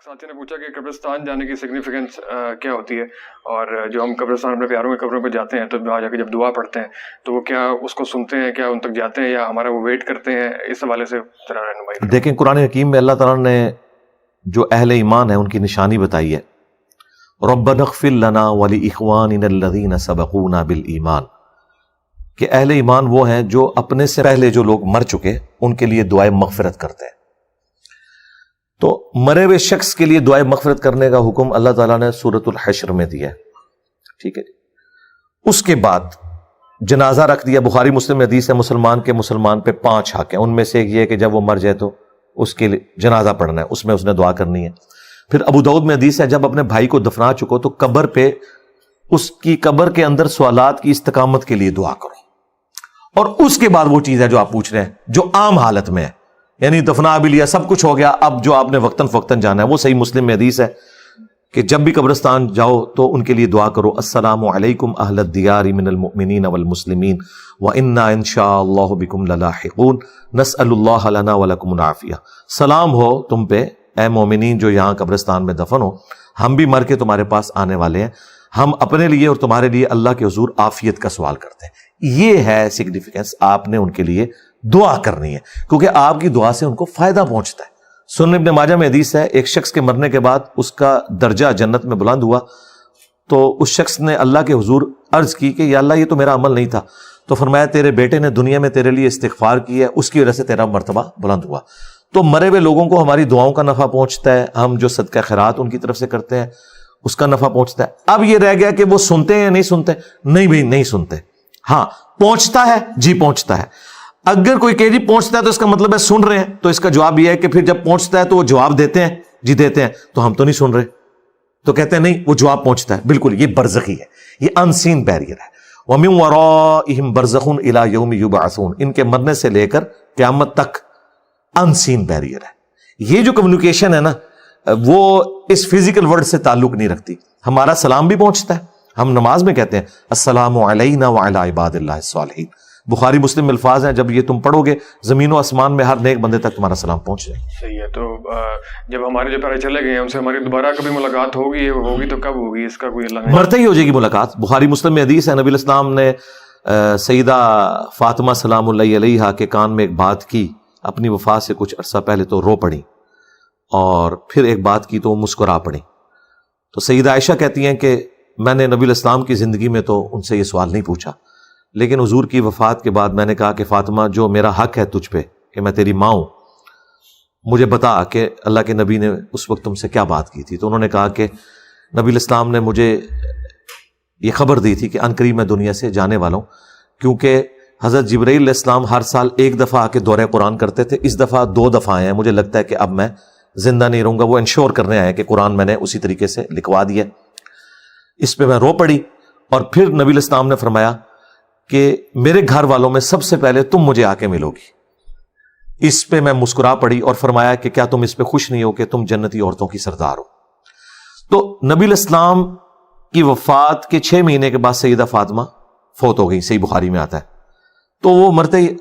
ساتھی نے پوچھا کہ قبرستان جانے کی سگنیفیکینس کیا ہوتی ہے، اور جو ہم قبرستان اپنے پیاروں کی قبروں پہ جاتے ہیں تو وہاں جا کے جب دعا پڑھتے ہیں تو وہ کیا اس کو سنتے ہیں، کیا ان تک جاتے ہیں یا ہمارا وہ ویٹ کرتے ہیں؟ اس حوالے سے ذرا رہنمائی۔ دیکھیں قرآن حکیم میں اللہ تعالیٰ نے جو اہل ایمان ہے ان کی نشانی بتائی ہے، ربنا اغفر لنا ولاخواننا الذین سبقونا بالایمان، کہ اہل ایمان وہ ہیں جو اپنے سے پہلے جو لوگ مر چکے ان کے لیے دعائے مغفرت کرتے ہیں۔ تو مرے ہوئے شخص کے لیے دعائے مغفرت کرنے کا حکم اللہ تعالیٰ نے سورۃ الحشر میں دیا ہے، ٹھیک ہے۔ اس کے بعد جنازہ رکھ دیا۔ بخاری مسلم میں حدیث ہے مسلمان کے مسلمان پہ 5 حق ہیں، ان میں سے ایک یہ ہے کہ جب وہ مر جائے تو اس کے لیے جنازہ پڑھنا ہے، اس میں اس نے دعا کرنی ہے۔ پھر ابو داؤد میں حدیث ہے جب اپنے بھائی کو دفنا چکو تو قبر پہ اس کی قبر کے اندر سوالات کی استقامت کے لیے دعا کرو، اور اس کے بعد وہ چیز ہے جو آپ پوچھ رہے ہیں جو عام حالت میں ہے، یعنی دفنا بھی لیا، سب کچھ ہو گیا، اب جو آپ نے وقتاً فوقتاً جانا ہے وہ صحیح مسلم میں حدیث ہے کہ جب بھی قبرستان جاؤ تو ان کے لیے دعا کرو، السلام علیکم اہل الدیار من المؤمنین والمسلمین وإنا ان شاء اللہ بکم للاحقون نسأل اللہ لنا ولکم العافیہ۔ سلام ہو تم پہ اے مومنین جو یہاں قبرستان میں دفن ہو، ہم بھی مر کے تمہارے پاس آنے والے ہیں، ہم اپنے لیے اور تمہارے لیے اللہ کے حضور عافیت کا سوال کرتے ہیں۔ یہ ہے سگنیفیکینس، آپ نے ان کے لیے دعا کرنی ہے کیونکہ آپ کی دعا سے ان کو فائدہ پہنچتا ہے۔ سنن ابن ماجہ میں حدیث ہے ایک شخص کے مرنے کے بعد اس کا درجہ جنت میں بلند ہوا تو اس شخص نے اللہ کے حضور عرض کی کہ یا اللہ یہ تو میرا عمل نہیں تھا، تو فرمایا تیرے بیٹے نے دنیا میں تیرے لیے استغفار کی ہے، اس کی وجہ سے تیرا مرتبہ بلند ہوا۔ تو مرے ہوئے لوگوں کو ہماری دعاؤں کا نفع پہنچتا ہے، ہم جو صدقہ خیرات ان کی طرف سے کرتے ہیں اس کا نفع پہنچتا ہے۔ اب یہ رہ گیا کہ وہ سنتے ہیں یا نہیں سنتے؟ نہیں بھائی نہیں سنتے، ہاں پہنچتا ہے، جی پہنچتا ہے۔ اگر کوئی کہ جی پہنچتا ہے تو اس کا مطلب ہے سن رہے ہیں، تو اس کا جواب یہ ہے کہ پھر جب پہنچتا ہے تو وہ جواب دیتے ہیں، جی دیتے ہیں، تو ہم تو نہیں سن رہے، تو کہتے ہیں نہیں وہ جواب پہنچتا ہے۔ بالکل یہ برزخی ہے، یہ ان سین بیریئر ہے۔ وَمِن وَرَائِهِمْ بَرْزَخٌ إِلَى يَوْمِ يُبْعَثُونَ، ان کے مرنے سے لے کر قیامت تک ان سین بیریئر ہے۔ یہ جو کمیونیکیشن ہے نا وہ اس فزیکل ورڈ سے تعلق نہیں رکھتی۔ ہمارا سلام بھی پہنچتا ہے، ہم نماز میں کہتے ہیں السلام علینا وعلی عباد اللہ الصالحین، بخاری مسلم میں الفاظ ہیں جب یہ تم پڑھو گے زمین و آسمان میں ہر نیک بندے تک تمہارا سلام پہنچ جائے۔ صحیح ہے۔ تو جب ہمارے جو پیارے چلے گئے ہم سے ہماری دوبارہ کبھی ملاقات ہوگی تو کب ہوگی؟ اس کا کوئی اللہ نہیں، مرتے ہی ہو جائے گی ملاقات۔ بخاری مسلم میں حدیث ہے نبی الاسلام نے سیدہ فاطمہ سلام اللہ علیہا کے کان میں ایک بات کی اپنی وفات سے کچھ عرصہ پہلے، تو رو پڑی، اور پھر ایک بات کی تو وہ مسکرا پڑی۔ تو سیدہ عائشہ کہتی ہیں کہ میں نے نبی الاسلام کی زندگی میں تو ان سے یہ سوال نہیں پوچھا، لیکن حضور کی وفات کے بعد میں نے کہا کہ فاطمہ جو میرا حق ہے تجھ پہ کہ میں تیری ماں ہوں، مجھے بتا کہ اللہ کے نبی نے اس وقت تم سے کیا بات کی تھی۔ تو انہوں نے کہا کہ نبی الاسلام نے مجھے یہ خبر دی تھی کہ عنقریب میں دنیا سے جانے والا ہوں، کیونکہ حضرت جبرائیل علیہ السلام ہر سال 1 دفعہ آ کے دورہ قرآن کرتے تھے، اس دفعہ 2 دفعہ آئے ہیں، مجھے لگتا ہے کہ اب میں زندہ نہیں رہوں گا۔ وہ انشور کرنے آئے کہ قرآن میں نے اسی طریقے سے لکھوا دیا۔ اس پہ میں رو پڑی، اور پھر نبی الاسلام نے فرمایا کہ میرے گھر والوں میں سب سے پہلے تم مجھے آ کے ملو گی۔ اس پہ میں مسکرا پڑی اور فرمایا کہ کیا تم اس پہ خوش نہیں ہو کہ تم جنتی عورتوں کی سردار ہو؟ تو نبی الاسلام کی وفات کے 6 مہینے کے بعد سیدہ فاطمہ فوت ہو گئی، صحیح بخاری میں آتا ہے۔ تو وہ مرتے ہی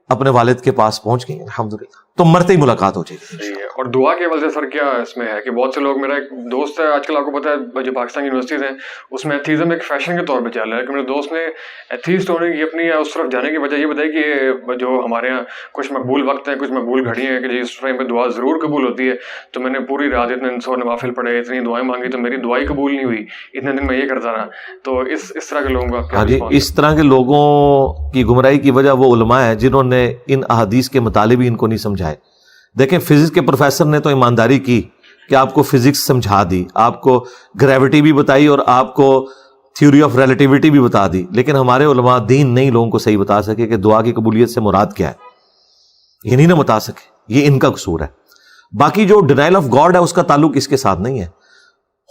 اپنے والد کے پاس پہنچ گئی الحمدللہ، تو مرتے ہی ملاقات ہو جائے گی۔ اور دعا کے حوالے سے سر کیا اس میں ہے کہ بہت سے لوگ، میرا ایک دوست ہے آج کل آپ کو پتا ہے جو پاکستان یونیورسٹیز ہیں اس میں ایتھیزم ایک فیشن کے طور پہ چل رہا ہے، کہ میرے دوست نے ایتھیسٹ ہونے کی اپنی اس طرف جانے کی وجہ یہ بتائی کہ جو ہمارے یہاں کچھ مقبول وقت ہیں، کچھ مقبول گھڑیاں ہیں کہ جس ٹائم پہ دعا ضرور قبول ہوتی ہے، تو میں نے پوری رات اتنے 100 نوافل پڑھے، اتنی دعائیں مانگی تو میری دعائیں قبول نہیں ہوئی، اتنے دن میں یہ کرتا رہا۔ تو اس طرح کے لوگوں کا کیا رسپانس؟ اس طرح کے لوگوں کی گمراہی کی وجہ وہ علماء ہیں جنہوں نے ان احادیث کے مطالب ہی ان کو نہیں سمجھائے۔ دیکھیں فزکس کے پروفیسر نے تو ایمانداری کی کہ آپ کو فزکس سمجھا دی، آپ کو گریوٹی بھی بتائی اور آپ کو تھیوری آف ریلیٹیوٹی بھی بتا دی، لیکن ہمارے علماء دین نہیں لوگوں کو صحیح بتا سکے کہ دعا کی قبولیت سے مراد کیا ہے، یہ نہیں نہ بتا سکے، یہ ان کا قصور ہے۔ باقی جو ڈینائل آف گاڈ ہے اس کا تعلق اس کے ساتھ نہیں ہے،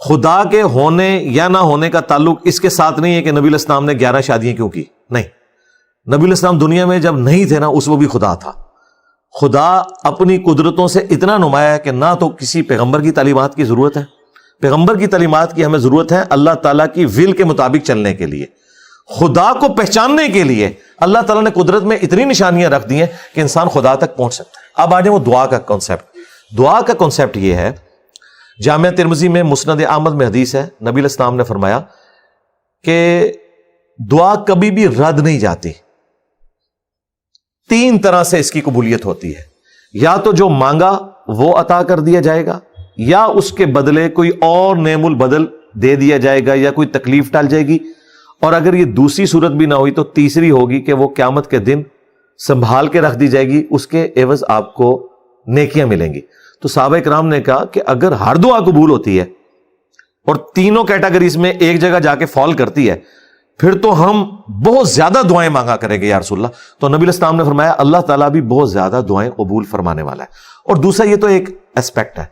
خدا کے ہونے یا نہ ہونے کا تعلق اس کے ساتھ نہیں ہے کہ نبی الاسلام نے 11 شادیاں کیوں کی، نہیں، نبی الاسلام دنیا میں جب نہیں تھے نا اس وہ بھی خدا تھا۔ خدا اپنی قدرتوں سے اتنا نمایاں ہے کہ نہ تو کسی پیغمبر کی تعلیمات کی ضرورت ہے، پیغمبر کی تعلیمات کی ہمیں ضرورت ہے اللہ تعالیٰ کی ول کے مطابق چلنے کے لیے، خدا کو پہچاننے کے لیے اللہ تعالیٰ نے قدرت میں اتنی نشانیاں رکھ دی ہیں کہ انسان خدا تک پہنچ سکتا ہے۔ اب آ جائیں وہ دعا کا کانسیپٹ۔ دعا کا کانسیپٹ یہ ہے جامعہ ترمذی میں مسند احمد میں حدیث ہے، نبی علیہ السلام نے فرمایا کہ دعا کبھی بھی رد نہیں جاتی، 3 طرح سے اس کی قبولیت ہوتی ہے، یا تو جو مانگا وہ عطا کر دیا جائے گا، یا اس کے بدلے کوئی اور نعم البدل دے دیا جائے گا، یا کوئی تکلیف ٹال جائے گی، اور اگر یہ دوسری صورت بھی نہ ہوئی تو تیسری ہوگی کہ وہ قیامت کے دن سنبھال کے رکھ دی جائے گی، اس کے عوض آپ کو نیکیاں ملیں گی۔ تو صحابہ کرام نے کہا کہ اگر ہر دعا قبول ہوتی ہے اور تینوں کیٹیگریز میں ایک جگہ جا کے فال کرتی ہے، پھر تو ہم بہت زیادہ دعائیں مانگا کریں گے یا رسول اللہ۔ تو نبی علیہ السلام نے فرمایا اللہ تعالیٰ بھی بہت زیادہ دعائیں قبول فرمانے والا ہے۔ اور دوسرا یہ تو ایک اسپیکٹ ہے،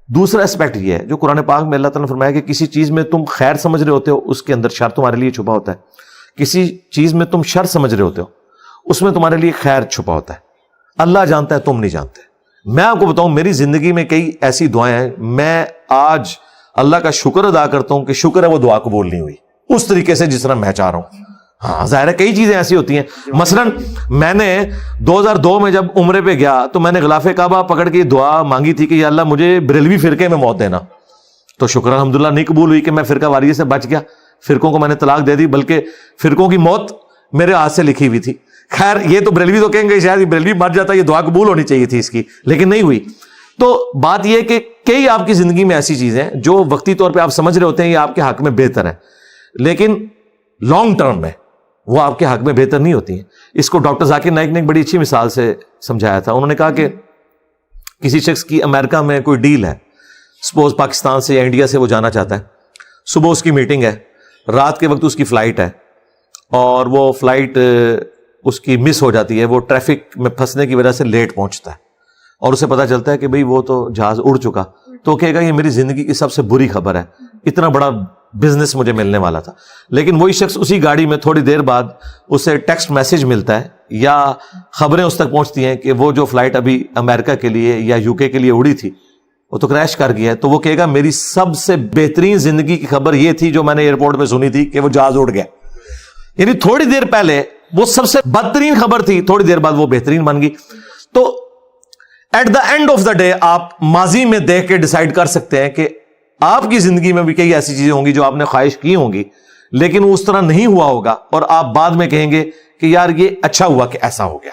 دوسرا اسپیکٹ یہ ہے جو قرآن پاک میں اللہ تعالیٰ نے فرمایا کہ کسی چیز میں تم خیر سمجھ رہے ہوتے ہو، اس کے اندر شر تمہارے لیے چھپا ہوتا ہے، کسی چیز میں تم شر سمجھ رہے ہوتے ہو، اس میں تمہارے لیے خیر چھپا ہوتا ہے۔ اللہ جانتا ہے، تم نہیں جانتے۔ میں آپ کو بتاؤں میری زندگی میں کئی ایسی دعائیں ہیں، میں آج اللہ کا شکر ادا کرتا ہوں کہ شکر ہے وہ دعا قبول نہیں ہوئی اس طریقے سے جس طرح میں چاہ رہا ہوں۔ ہاں ظاہر ہے کئی چیزیں ایسی ہوتی ہیں، مثلا میں نے 2002 میں جب عمرے پہ گیا تو میں نے غلاف کعبہ پکڑ کے دعا مانگی تھی کہ یا اللہ مجھے بریلوی فرقے میں موت دینا، تو شکر الحمدللہ نہیں قبول ہوئی کہ میں فرقہ واریت سے بچ گیا، فرقوں کو میں نے طلاق دے دی، بلکہ فرقوں کی موت میرے ہاتھ سے لکھی ہوئی تھی۔ خیر یہ تو بریلوی تو کہیں گے شاید بریلوی مر جاتا، یہ دعا قبول ہونی چاہیے تھی اس کی، لیکن نہیں ہوئی۔ تو بات یہ کہ کئی آپ کی زندگی میں ایسی چیزیں ہیں جو وقتی طور پہ آپ سمجھ رہے ہوتے ہیں یہ آپ کے حق میں بہتر ہے، لیکن لانگ ٹرم میں وہ آپ کے حق میں بہتر نہیں ہوتی ہیں۔ اس کو ڈاکٹر ذاکر نائک نے ایک بڑی اچھی مثال سے سمجھایا تھا۔ انہوں نے کہا کہ کسی شخص کی امریکہ میں کوئی ڈیل ہے، سپوز پاکستان سے یا انڈیا سے وہ جانا چاہتا ہے، صبح اس کی میٹنگ ہے، رات کے وقت اس کی فلائٹ ہے، اور وہ فلائٹ اس کی مس ہو جاتی ہے، وہ ٹریفک میں پھنسنے کی وجہ سے لیٹ پہنچتا ہے، اور اسے پتا چلتا ہے کہ بھئی وہ تو جہاز اڑ چکا، تو کہے گا یہ میری زندگی کی سب سے بری خبر ہے، اتنا بڑا بزنس مجھے ملنے والا تھا۔ لیکن وہی شخص اسی گاڑی میں تھوڑی دیر بعد اسے ٹیکسٹ میسج ملتا ہے یا خبریں اس تک پہنچتی ہیں کہ وہ جو فلائٹ ابھی امریکہ کے لیے یا یو کے لیے اڑی تھی وہ تو کریش کر گیا ہے، تو وہ کہے گا میری سب سے بہترین زندگی کی خبر یہ تھی جو میں نے ایئرپورٹ پہ سنی تھی کہ وہ جہاز اڑ گیا۔ یعنی تھوڑی دیر پہلے وہ سب سے بدترین خبر تھی، تھوڑی دیر بعد وہ بہترین بن گئی۔ تو at the end of the day آپ ماضی میں دیکھ کے ڈیسائیڈ کر سکتے ہیں کہ آپ کی زندگی میں بھی کئی ایسی چیزیں ہوں گی جو آپ نے خواہش کی ہوں گی لیکن وہ اس طرح نہیں ہوا ہوگا، اور آپ بعد میں کہیں گے کہ یار یہ اچھا ہوا کہ ایسا ہو گیا۔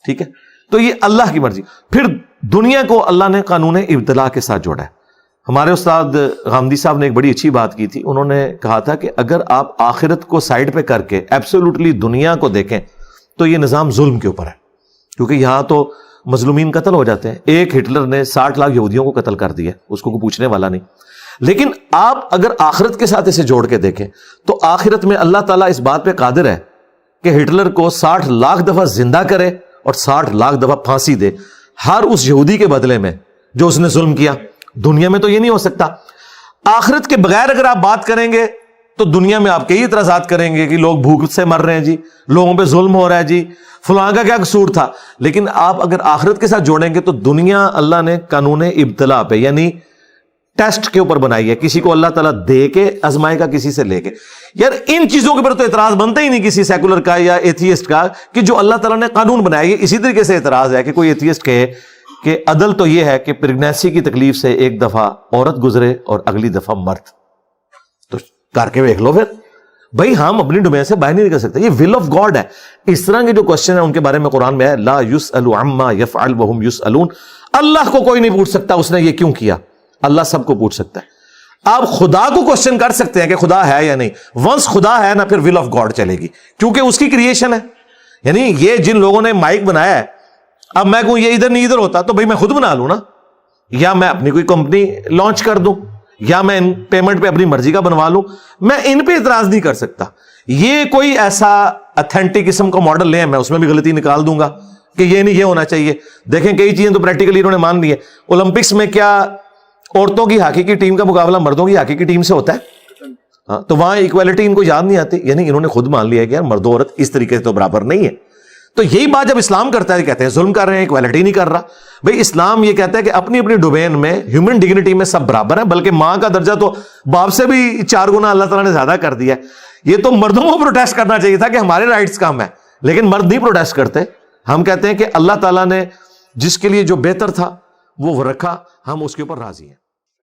ٹھیک ہے، تو یہ اللہ کی مرضی۔ پھر دنیا کو اللہ نے قانون ابتلا کے ساتھ جوڑا ہے۔ ہمارے استاد غامدی صاحب نے ایک بڑی اچھی بات کی تھی، انہوں نے کہا تھا کہ اگر آپ آخرت کو سائڈ پہ کر کے ایبسولوٹلی دنیا کو دیکھیں تو یہ نظام ظلم کے اوپر ہے، کیونکہ یہاں تو مظلومین قتل ہو جاتے ہیں۔ ایک ہٹلر نے 60 لاکھ یہودیوں کو قتل کر دیا، اس کو کوئی پوچھنے والا نہیں۔ لیکن آپ اگر آخرت کے ساتھ اسے جوڑ کے دیکھیں تو آخرت میں اللہ تعالیٰ اس بات پہ قادر ہے کہ ہٹلر کو 60 لاکھ دفعہ زندہ کرے اور 60 لاکھ دفعہ پھانسی دے، ہر اس یہودی کے بدلے میں جو اس نے ظلم کیا۔ دنیا میں تو یہ نہیں ہو سکتا۔ آخرت کے بغیر اگر آپ بات کریں گے تو دنیا میں آپ کئی اعتراضات کریں گے کہ لوگ بھوک سے مر رہے ہیں جی، لوگوں پہ ظلم ہو رہا ہے جی، فلاں کا کیا قصور تھا۔ لیکن آپ اگر آخرت کے ساتھ جوڑیں گے تو دنیا اللہ نے قانون ابتلا پہ یعنی ٹیسٹ کے اوپر بنائی ہے، کسی کو اللہ تعالیٰ دے کے آزمائے گا، کسی سے لے کے۔ یار ان چیزوں کے اوپر تو اعتراض بنتا ہی نہیں کسی سیکولر کا یا ایتھیسٹ کا کہ جو اللہ تعالیٰ نے قانون بنایا ہے۔ اسی طریقے سے اعتراض ہے کہ کوئی ایتھیسٹ کہے کہ عدل تو یہ ہے کہ پریگنینسی کی تکلیف سے ایک دفعہ عورت گزرے اور اگلی دفعہ مرد، تو کر کے دیکھ لو پھر۔ بھائی ہم اپنی ڈومین سے باہر نہیں نکل سکتے، یہ ول آف گاڈ ہے۔ اس طرح کے جو کوشچن ہیں ان کے بارے میں قرآن میں ہے لا یسأل عما یفعل وہم یسألون، اللہ کو کوئی نہیں پوچھ سکتا اس نے یہ کیوں کیا، اللہ سب کو پوچھ سکتا ہے۔ آپ خدا کو کوشچن کر سکتے ہیں کہ خدا ہے یا نہیں، ونس خدا ہے نا پھر ول آف گاڈ چلے گی، کیونکہ اس کی کریشن ہے۔ یعنی یہ جن لوگوں نے مائک بنایا ہے، اب میں کہوں یہ ادھر نہیں ادھر ہوتا تو بھائی میں خود بنا لوں نا، یا میں اپنی کوئی کمپنی لانچ کر دوں، یا میں ان پیمنٹ پہ اپنی مرضی کا بنوا لوں، میں ان پہ اعتراض نہیں کر سکتا۔ یہ کوئی ایسا اتھینٹک قسم کا ماڈل لیں میں اس میں بھی غلطی نکال دوں گا کہ یہ نہیں یہ ہونا چاہیے۔ دیکھیں کئی چیزیں تو پریکٹیکلی انہوں نے مان لی ہے۔ اولمپکس میں کیا عورتوں کی ہاکی کی ٹیم کا مقابلہ مردوں کی ہاکی کی ٹیم سے ہوتا ہے؟ تو وہاں ایکویلٹی ان کو یاد نہیں آتی، یعنی انہوں نے خود مان لیا کہ یار مرد و عورت اس طریقے سے تو برابر نہیں ہے۔ تو یہی بات جب اسلام کرتا ہے کہتے ہیں ظلم کر رہے ہیں، ایکویلٹی نہیں کر رہا۔ بھائی اسلام یہ کہتا ہے کہ اپنی اپنی ڈومین میں ہیومن ڈگنیٹی میں سب برابر ہیں، بلکہ ماں کا درجہ تو باپ سے بھی 4 گنا اللہ تعالیٰ نے زیادہ کر دیا ہے۔ یہ تو مردوں کو پروٹیسٹ کرنا چاہیے تھا کہ ہمارے رائٹس کم ہیں، لیکن مرد نہیں پروٹیسٹ کرتے۔ ہم کہتے ہیں کہ اللہ تعالیٰ نے جس کے لیے جو بہتر تھا وہ رکھا، ہم اس کے اوپر راضی ہیں۔